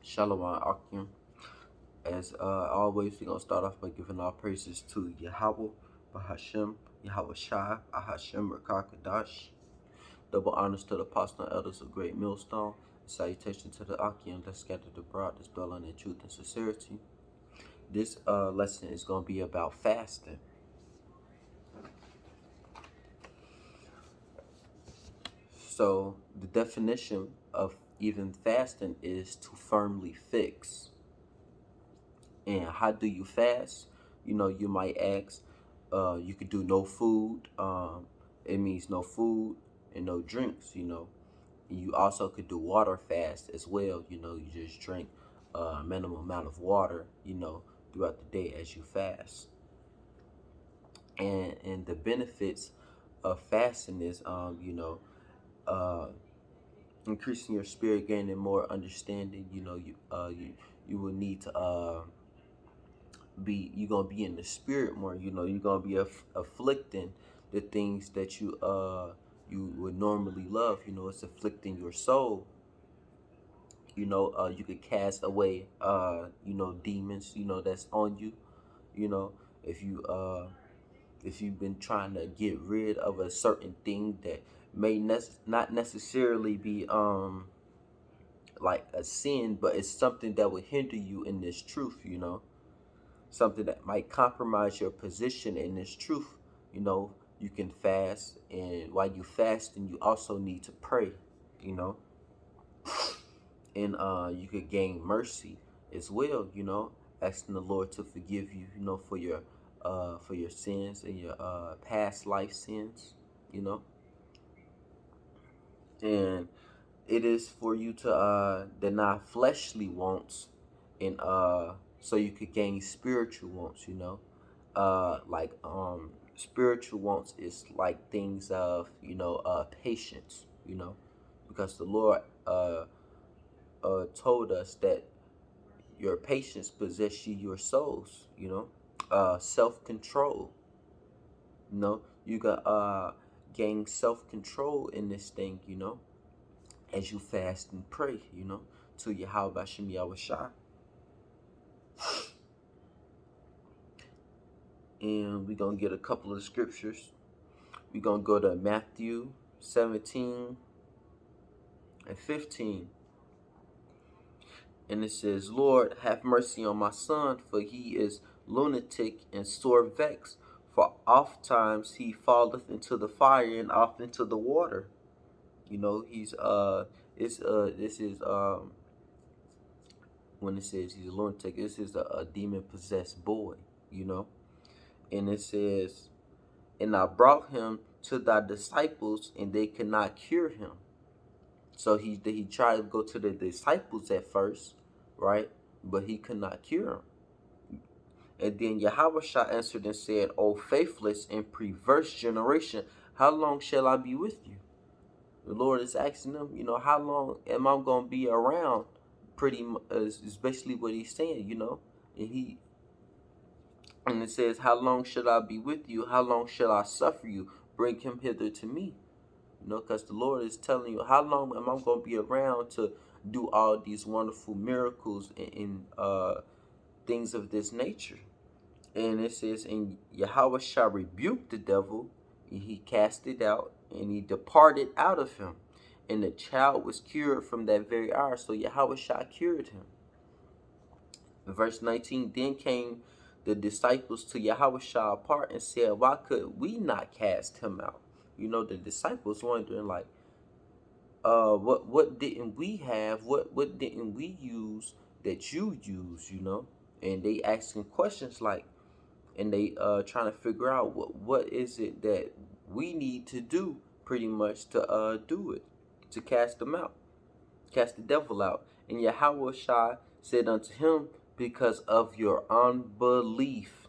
Shalom Akim. As always, we're going to start off by giving our praises to Yahweh, Bahashem, Yahweh Shai, Ahashem, Rakakadash. Double honors to the apostle and elders of Great Millstone. Salutation to the Akim that scattered abroad, that's dwelling in truth and sincerity. This lesson is going to be about fasting. So, the definition of even fasting is to firmly fix. And how do you fast? You might ask, you could do no food. It means no food and no drinks. And you also could do water fast as well. You just drink a minimum amount of water, throughout the day as you fast. And the benefits of fasting is, uh, increasing your spirit, gaining more understanding. You will need to you're gonna be in the spirit more. You're gonna be afflicting the things that you would normally love. It's afflicting your soul. You could cast away demons that's on you. you know if you if you've been trying to get rid of a certain thing that may not necessarily be like a sin, but it's something that would hinder you in this truth. Something that might compromise your position in this truth. You can fast, and while you fasting, you also need to pray. You know, and you could gain mercy as well. Asking the Lord to forgive you. For your sins and your past life sins. You know, and it is for you to deny fleshly wants, and so you could gain spiritual wants. Like spiritual wants is like things of patience. Because the Lord told us that your patience possess you your souls. Self-control. You got gain self-control in this thing. As you fast and pray. To Yahweh Shem Yahweh Shai. And we're going to get a couple of scriptures. We're going to go to Matthew 17 and 15. And it says, Lord, have mercy on my son, for he is lunatic and sore vexed. For oft times he falleth into the fire and oft into the water. He's this is when it says he's a lunatic, this is a demon possessed boy. And it says, and I brought him to thy disciples, and they could not cure him. So he tried to go to the disciples at first, right? But he could not cure him. And then Yahweh answered and said, O faithless and perverse generation, how long shall I be with you? The Lord is asking them, how long am I going to be around? Pretty much, is basically what he's saying, and it says, how long shall I be with you? How long shall I suffer you? Bring him hither to me. Because the Lord is telling you, how long am I going to be around to do all these wonderful miracles and things of this nature? And it says, and Yahweh shall rebuke the devil, and he cast it out, and he departed out of him. And the child was cured from that very hour. So Yahweh shall cured him. In verse 19, then came the disciples to Yahweh Shah apart and said, why could we not cast him out? The disciples wondering, like, what didn't we have? What didn't we use that you use? And they asking questions like, and they trying to figure out what is it that we need to do, pretty much, to do it, to cast them out, cast the devil out. And Yahweh Shah said unto him, because of your unbelief.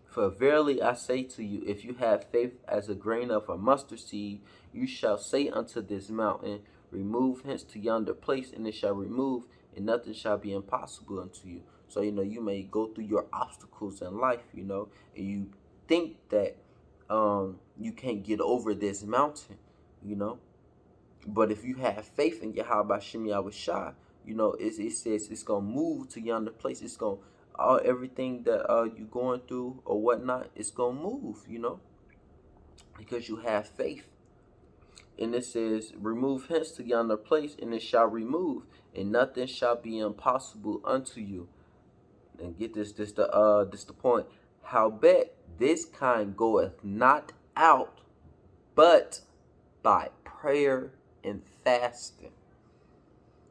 For verily I say to you, if you have faith as a grain of a mustard seed, you shall say unto this mountain, remove hence to yonder place, and it shall remove, and nothing shall be impossible unto you. So, you may go through your obstacles in life, and you think that you can't get over this mountain, but if you have faith in Yahweh Shem Yahweh Shai, it says it's gonna move to yonder place. It's gonna all everything that you going through or whatnot, it's gonna move, because you have faith. And it says, remove hence to yonder place, and it shall remove, and nothing shall be impossible unto you. And get this the point. Howbeit this kind goeth not out but by prayer and fasting.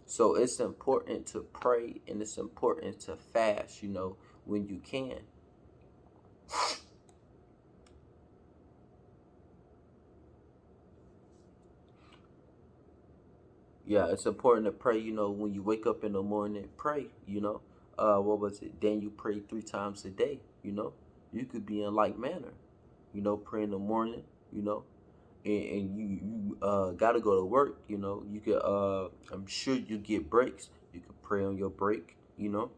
So it's important to pray and it's important to fast, when you can. Yeah, it's important to pray, when you wake up in the morning, pray, What was it? Then you pray 3 times a day. You could be in like manner, pray in the morning, you know, and you gotta go to work, you could I'm sure you get breaks. You can pray on your break, you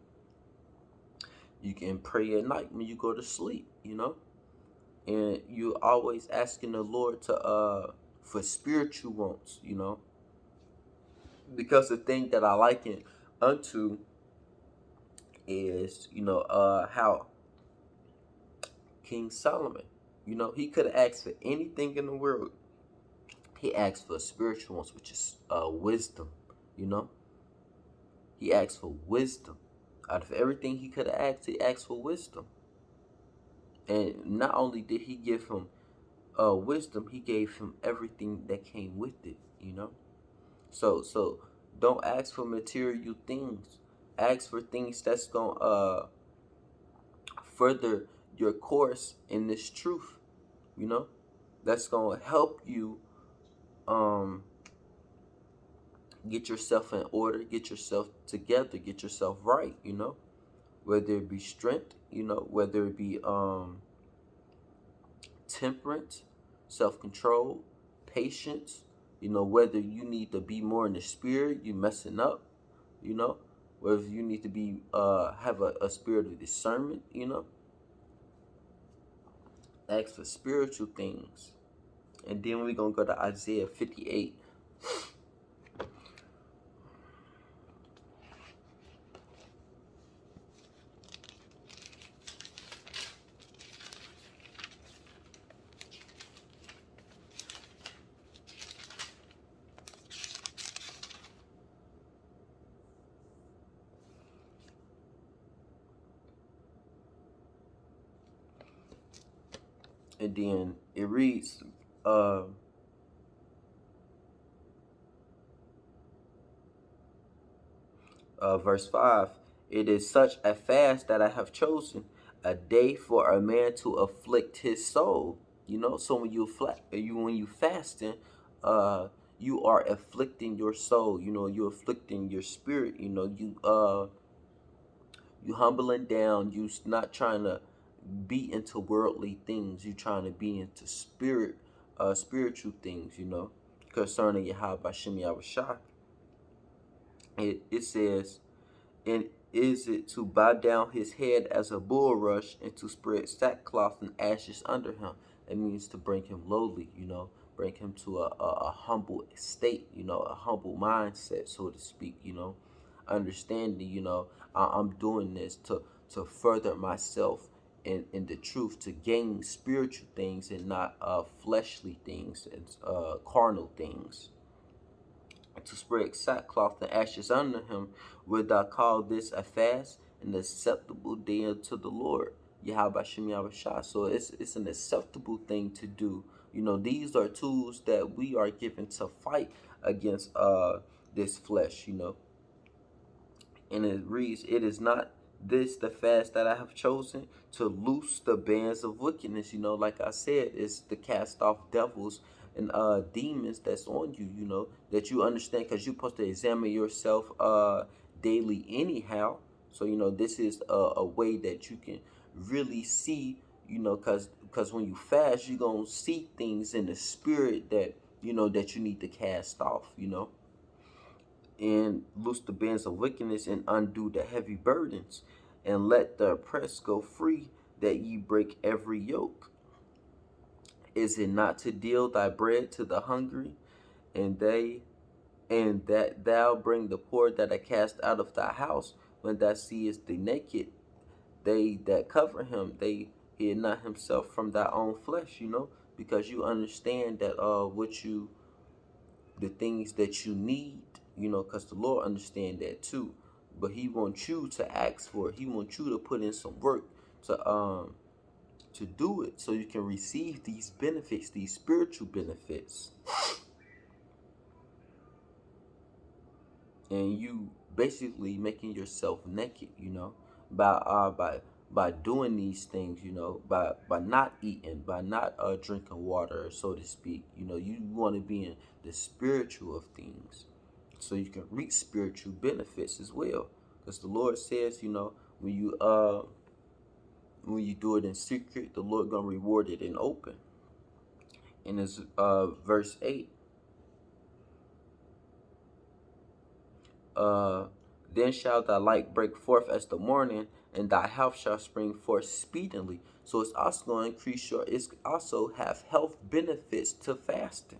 can pray at night when you go to sleep, and you always asking the Lord to for spiritual wants, because the thing that I liken unto is, how King Solomon, he could have asked for anything in the world. He asked for spiritual ones, which is wisdom, you know. He asked for wisdom. Out of everything he could have asked, he asked for wisdom. And not only did he give him wisdom, he gave him everything that came with it. So don't ask for material things. Ask for things that's gonna further your course in this truth. You know, that's gonna help you um get yourself in order, get yourself together, get yourself right. Whether it be strength, whether it be temperance, self-control, patience. Whether you need to be more in the spirit, you messing up. You know, whether you need to be have a spirit of discernment. Ask for spiritual things. And then we're going to go to Isaiah 58. And then it reads, uh, verse 5. It is such a fast that I have chosen, a day for a man to afflict his soul. So when you fasting, uh, you are afflicting your soul. You're afflicting your spirit. You humbling down. You not trying to be into worldly things. You trying to be into spiritual things. Concerning Yahweh Bashem Yahushua. It says, and is it to bow down his head as a bulrush and to spread sackcloth and ashes under him? It means to bring him lowly, bring him to a humble state, a humble mindset, so to speak, understanding, I'm doing this to further myself in the truth, to gain spiritual things and not fleshly things and carnal things. To spread sackcloth and ashes under him, wilt thou call this a fast, an acceptable day unto the Lord? Yahweh Shem Yahushua. So it's an acceptable thing to do. These are tools that we are given to fight against this flesh, and it reads, it is not this the fast that I have chosen, to loose the bands of wickedness. Like I said, it's to cast off devils and demons that's on you, that you understand, because you're supposed to examine yourself daily anyhow. So this is a way that you can really see, because when you fast, you're gonna see things in the spirit that you need to cast off, and loose the bands of wickedness, and undo the heavy burdens, and let the oppressed go free, that ye break every yoke. Is it not to deal thy bread to the hungry, and they And that thou bring the poor that are cast out of thy house, when thou seest the naked, they that cover him, they hid not himself from thy own flesh, because you understand that what you the things that you need, because the Lord understand that too. But he wants you to ask for it. He wants you to put in some work to do it, so you can receive these benefits, these spiritual benefits. And you basically making yourself naked, by doing these things, by not eating, by not drinking water, so to speak. You want to be in the spiritual of things, so you can reap spiritual benefits as well. Because the Lord says, when you when you do it in secret, the Lord gonna reward it in open. And it's verse 8. uh, Then shall thy light break forth as the morning, and thy health shall spring forth speedily. So it's also going to increase it's also have health benefits to fasting.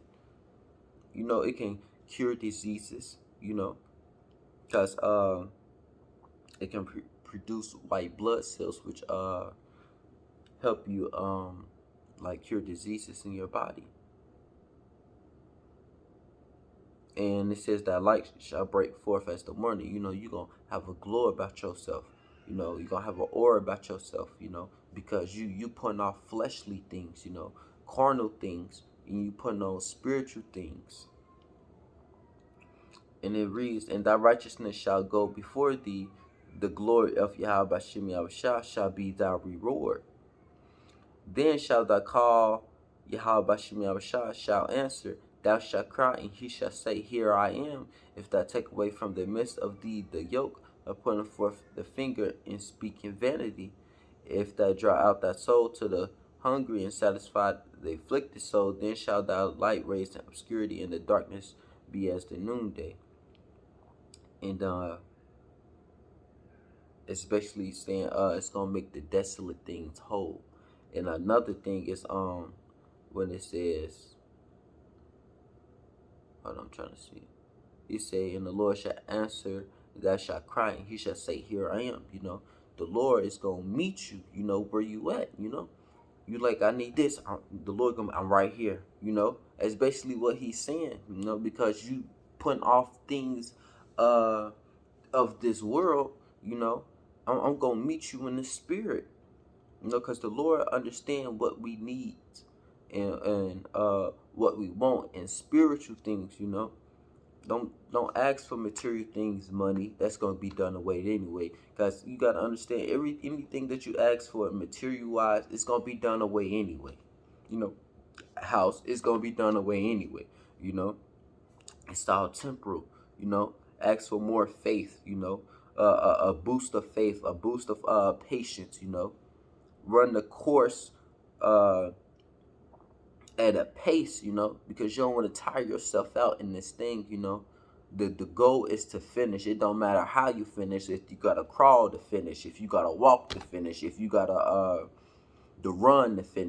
It can cure diseases, because it can produce white blood cells, which help you like cure diseases in your body. And it says that light shall break forth as the morning. You're going to have a glow about yourself. You're going to have an aura about yourself, because you putting off fleshly things, carnal things, and you putting on spiritual things. And it reads, and thy righteousness shall go before thee, the glory of Yahweh Shem Yahushua shall be thy reward. Then shall thou call, Yahweh Shem Yahushua shall answer. Thou shalt cry, and he shall say, Here I am. If thou take away from the midst of thee the yoke, of putting forth the finger in speaking vanity, if thou draw out thy soul to the hungry and satisfy the afflicted soul, then shall thy light raise in obscurity, and the darkness be as the noonday. And it's basically saying it's gonna make the desolate things whole. And another thing is when it says, hold on, I'm trying to see. He say, and the Lord shall answer, thou shalt cry, and he shall say, Here I am. The Lord is gonna meet you, where you at, You like, I need this. The Lord gonna, I'm right here, That's basically what he's saying, because you putting off things of this world, I'm gonna meet you in the spirit, because the Lord understand what we need and what we want and spiritual things, Don't ask for material things, money. That's gonna be done away anyway. Because you gotta understand, anything that you ask for material wise, it's gonna be done away anyway. You know, House is gonna be done away anyway. You know, it's all temporal. Ask for more faith. A boost of faith, a boost of patience. Run the course uh at a pace, because you don't want to tire yourself out in this thing. The goal is to finish. It don't matter how you finish. If you gotta crawl to finish, if you gotta walk to finish, if you gotta the run to finish.